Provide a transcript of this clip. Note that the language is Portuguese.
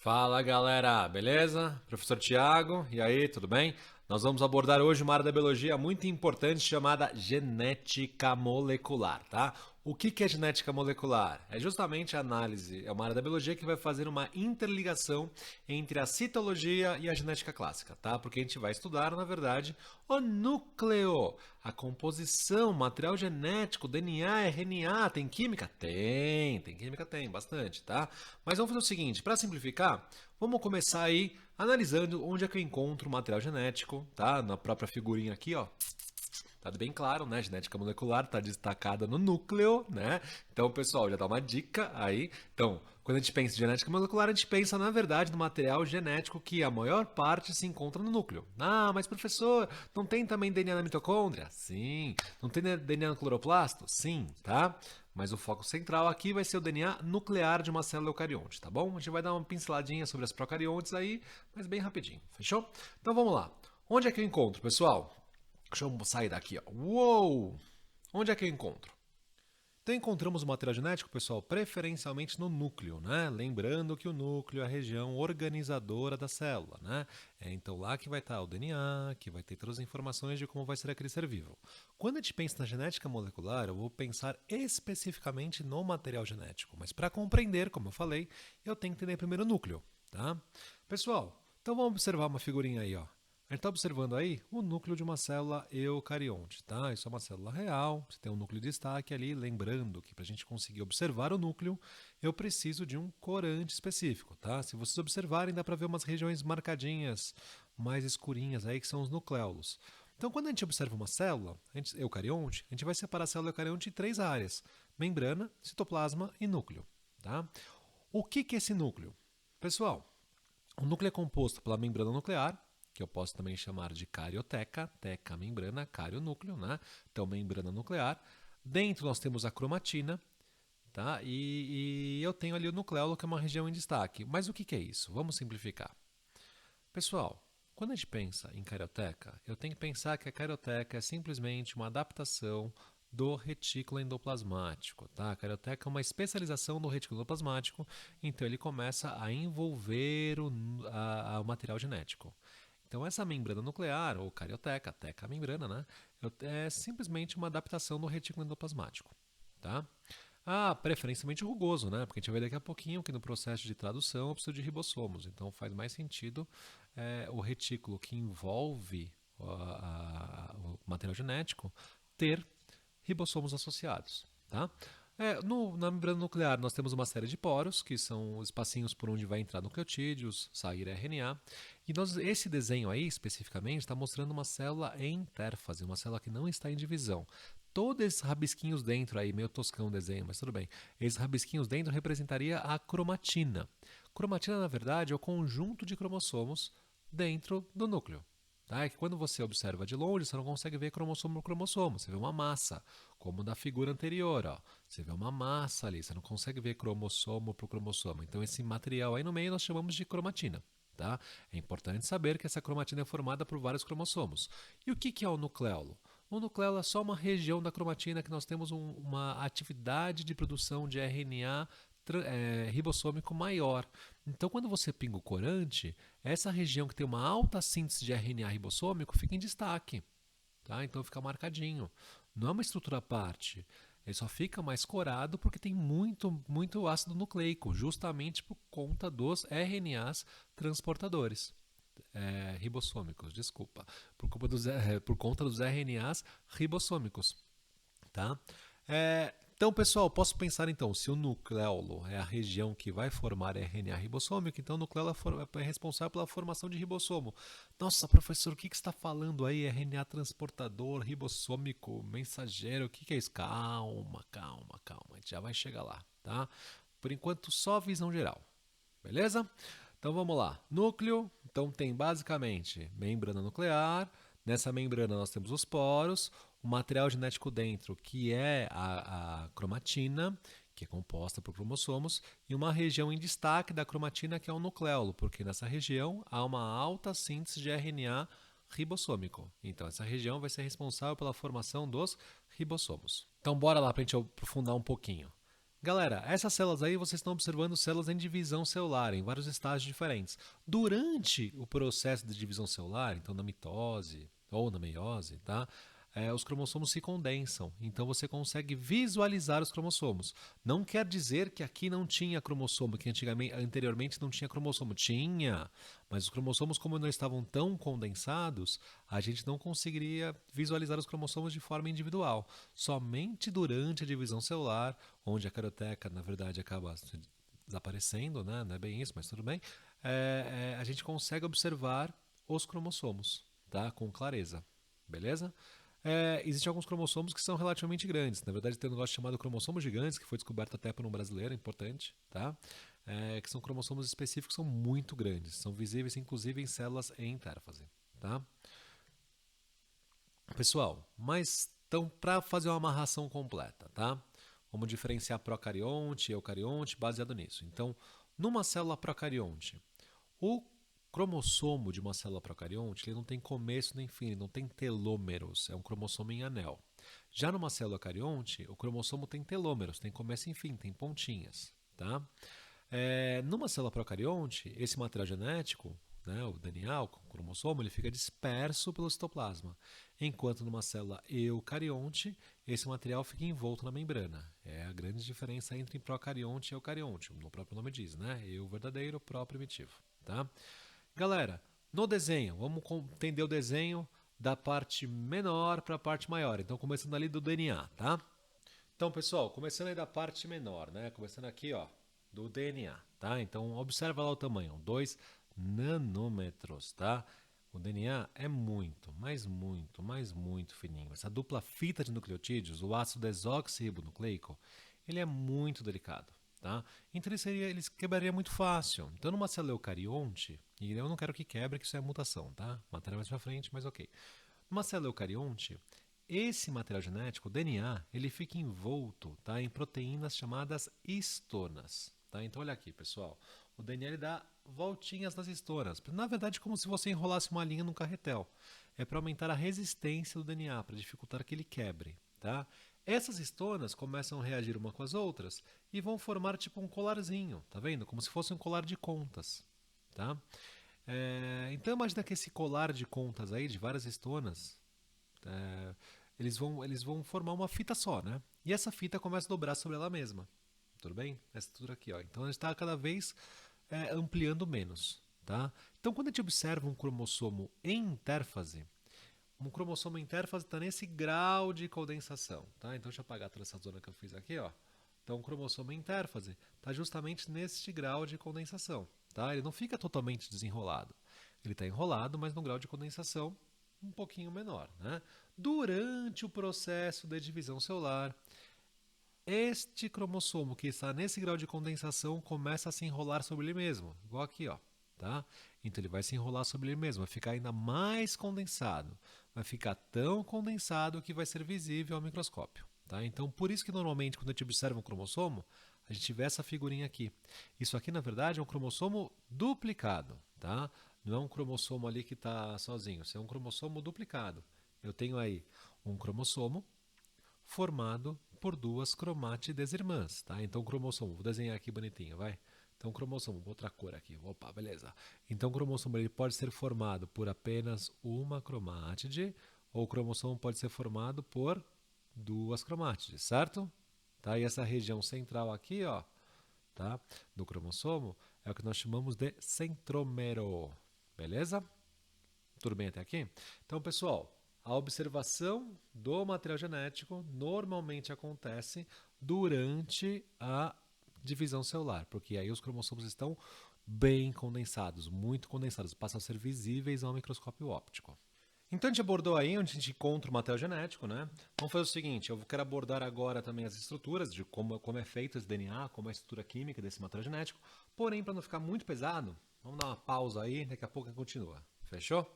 Fala galera, beleza? Professor Tiago, e aí, tudo bem? Nós vamos abordar hoje uma área da biologia muito importante chamada genética molecular, tá? O que é genética molecular? É justamente a análise, é uma área da biologia que vai fazer uma interligação entre a citologia e a genética clássica, tá? Porque a gente vai estudar, na verdade, o núcleo, a composição, material genético, DNA, RNA, tem química? Tem química, tem, bastante, tá? Mas vamos fazer o seguinte, para simplificar, vamos começar aí analisando onde é que eu encontro o material genético, tá? Na própria figurinha aqui, ó. Tá bem claro, né? Genética molecular está destacada no núcleo, né? Então, pessoal, já dá uma dica aí. Então, quando a gente pensa em genética molecular, a gente pensa, na verdade, no material genético que a maior parte se encontra no núcleo. Ah, mas professor, não tem também DNA na mitocôndria? Sim. Não tem DNA no cloroplasto? Sim, tá? Mas o foco central aqui vai ser o DNA nuclear de uma célula eucarionte, tá bom? A gente vai dar uma pinceladinha sobre as procariontes aí, mas bem rapidinho, fechou? Então vamos lá. Onde é que eu encontro, pessoal? Deixa eu sair daqui, ó. Uou! Onde é que eu encontro? Então encontramos o material genético, pessoal, preferencialmente no núcleo, né? Lembrando que o núcleo é a região organizadora da célula, né? É então lá que vai estar o DNA, que vai ter todas as informações de como vai ser aquele ser vivo. Quando a gente pensa na genética molecular, eu vou pensar especificamente no material genético, mas para compreender, como eu falei, eu tenho que entender primeiro o núcleo, tá? Pessoal, então vamos observar uma figurinha aí, ó. A gente está observando aí o núcleo de uma célula eucarionte, tá? Isso é uma célula real, você tem um núcleo de destaque ali, lembrando que para a gente conseguir observar o núcleo, eu preciso de um corante específico, tá? Se vocês observarem, dá para ver umas regiões marcadinhas, mais escurinhas aí, que são os nucleolos. Então, quando a gente observa uma célula eucarionte, a gente vai separar a célula eucarionte em três áreas: membrana, citoplasma e núcleo, tá? O que é esse núcleo? Pessoal, o núcleo é composto pela membrana nuclear, que eu posso também chamar de carioteca, teca, membrana, carionúcleo, né? Então, membrana nuclear. Dentro nós temos a cromatina, tá? E eu tenho ali o nucleolo, que é uma região em destaque. Mas o que é isso? Vamos simplificar. Pessoal, quando a gente pensa em carioteca, eu tenho que pensar que a carioteca é simplesmente uma adaptação do retículo endoplasmático, tá? A carioteca é uma especialização do retículo endoplasmático, então ele começa a envolver o material genético. Então essa membrana nuclear, ou carioteca, teca membrana, né? É simplesmente uma adaptação do retículo endoplasmático, tá? Ah, preferencialmente rugoso, né? Porque a gente vai ver daqui a pouquinho que no processo de tradução eu preciso de ribossomos. Então faz mais sentido o retículo que envolve o material genético ter ribossomos associados, tá? Na membrana nuclear nós temos uma série de poros, que são os espacinhos por onde vai entrar nucleotídeos, sair RNA. E esse desenho aí, especificamente, está mostrando uma célula em intérfase, uma célula que não está em divisão. Todos esses rabisquinhos dentro aí, meio toscão o desenho, mas tudo bem. Esses rabisquinhos dentro representaria a cromatina. Cromatina, na verdade, é o conjunto de cromossomos dentro do núcleo. Tá? É que quando você observa de longe, você não consegue ver cromossomo por cromossomo, você vê uma massa, como da figura anterior. Ó. Você vê uma massa ali, você não consegue ver cromossomo por cromossomo. Então esse material aí no meio nós chamamos de cromatina. Tá? É importante saber que essa cromatina é formada por vários cromossomos. E o que é o nucleolo? O nucleolo é só uma região da cromatina que nós temos uma atividade de produção de RNA ribossômico maior. Então, quando você pinga o corante, essa região que tem uma alta síntese de RNA ribossômico fica em destaque. Tá? Então fica marcadinho. Não é uma estrutura à parte. Ele só fica mais corado porque tem muito ácido nucleico, justamente por conta dos RNAs transportadores. Ribossômicos, desculpa. Por conta dos RNAs ribossômicos. Tá? Então, pessoal, posso pensar então, se o nucleolo é a região que vai formar RNA ribossômico, então o nucleolo é responsável pela formação de ribossomo. Nossa, professor, o que você está falando aí? RNA transportador, ribossômico, mensageiro, o que é isso? Calma, calma, calma, a gente já vai chegar lá, tá? Por enquanto, só visão geral, beleza? Então vamos lá. Núcleo, então tem basicamente membrana nuclear. Nessa membrana nós temos os poros, o material genético dentro, que é a cromatina, que é composta por cromossomos, e uma região em destaque da cromatina, que é o nucleolo, porque nessa região há uma alta síntese de RNA ribossômico. Então essa região vai ser responsável pela formação dos ribossomos. Então bora lá para a gente aprofundar um pouquinho. Galera, essas células aí vocês estão observando células em divisão celular, em vários estágios diferentes. Durante o processo de divisão celular, então na mitose ou na meiose, tá? Os cromossomos se condensam, então você consegue visualizar os cromossomos. Não quer dizer que aqui não tinha cromossomo, que anteriormente não tinha cromossomo. Tinha, mas os cromossomos, como não estavam tão condensados, a gente não conseguiria visualizar os cromossomos de forma individual. Somente durante a divisão celular, onde a caroteca, na verdade, acaba desaparecendo, né? Não é bem isso, mas tudo bem, a gente consegue observar os cromossomos, tá? Com clareza, beleza? Existem alguns cromossomos que são relativamente grandes. Na verdade, tem um negócio chamado cromossomos gigantes, que foi descoberto até por um brasileiro, importante, tá? Que são cromossomos específicos que são muito grandes. São visíveis, inclusive, em células em intérfase, tá? Pessoal, mas então, para fazer uma amarração completa, tá? Vamos diferenciar procarionte e eucarionte baseado nisso. Então, numa célula procarionte, o cromossomo de uma célula procarionte ele não tem começo nem fim, ele não tem telômeros, é um cromossomo em anel. Já numa célula carionte, o cromossomo tem telômeros, tem começo e fim, tem pontinhas. Tá? Numa célula procarionte, esse material genético, né, o DNA, o cromossomo, ele fica disperso pelo citoplasma, enquanto numa célula eucarionte, esse material fica envolto na membrana. É a grande diferença entre procarionte e eucarionte, o próprio nome diz, né? Eu verdadeiro, pró primitivo. Tá? Galera, no desenho, vamos entender o desenho da parte menor para a parte maior. Então, começando ali do DNA, tá? Então, pessoal, começando aí da parte menor, né? Começando aqui, ó, do DNA, tá? Então, observa lá o tamanho, 2 nanômetros, tá? O DNA é muito, mas muito fininho. Essa dupla fita de nucleotídeos, o ácido desoxirribonucleico, ele é muito delicado. Tá? Então ele quebraria muito fácil. Então numa célula eucarionte, e eu não quero que quebre, que isso é mutação, tá? Matéria mais pra frente, mas ok. Numa célula eucarionte, esse material genético, o DNA, ele fica envolto, tá, em proteínas chamadas histonas. Tá? Então olha aqui, pessoal. O DNA ele dá voltinhas nas histonas. Na verdade, como se você enrolasse uma linha num carretel. É para aumentar a resistência do DNA, para dificultar que ele quebre. Tá? Essas histonas começam a reagir uma com as outras e vão formar tipo um colarzinho, tá vendo? Como se fosse um colar de contas, tá? Então imagina que esse colar de contas aí, de várias histonas, eles vão formar uma fita só, né? E essa fita começa a dobrar sobre ela mesma, tudo bem? Essa estrutura aqui, ó. Então a gente está cada vez ampliando menos, tá? Então quando a gente observa um cromossomo em intérfase, um cromossomo em intérfase está nesse grau de condensação, tá? Então deixa eu apagar toda essa zona que eu fiz aqui, ó. Então o cromossomo em intérfase está justamente neste grau de condensação, tá? Ele não fica totalmente desenrolado. Ele está enrolado, mas no grau de condensação um pouquinho menor, né? Durante o processo de divisão celular, este cromossomo que está nesse grau de condensação começa a se enrolar sobre ele mesmo, igual aqui, ó. Tá? Então ele vai se enrolar sobre ele mesmo, vai ficar ainda mais condensado, vai ficar tão condensado que vai ser visível ao microscópio. Tá? Então por isso que normalmente quando a gente observa um cromossomo, a gente vê essa figurinha aqui. Isso aqui na verdade é um cromossomo duplicado, tá? Não é um cromossomo ali que está sozinho, isso é um cromossomo duplicado. Eu tenho aí um cromossomo formado por duas cromátides irmãs, tá? Então o cromossomo, vou desenhar aqui bonitinho, vai. Então, o cromossomo, outra cor aqui. Opa, beleza. Então, o cromossomo ele pode ser formado por apenas uma cromátide ou o cromossomo pode ser formado por duas cromátides, certo? Tá? E essa região central aqui, ó, tá? Do cromossomo é o que nós chamamos de centrômero. Beleza? Tudo bem até aqui? Então, pessoal, a observação do material genético normalmente acontece durante a divisão celular, porque aí os cromossomos estão bem condensados, muito condensados, passam a ser visíveis ao microscópio óptico. Então a gente abordou aí onde a gente encontra o material genético, né? Vamos fazer o seguinte, eu quero abordar agora também as estruturas de como é feito esse DNA, como é a estrutura química desse material genético, porém para não ficar muito pesado, vamos dar uma pausa aí, daqui a pouco a gente continua. Fechou?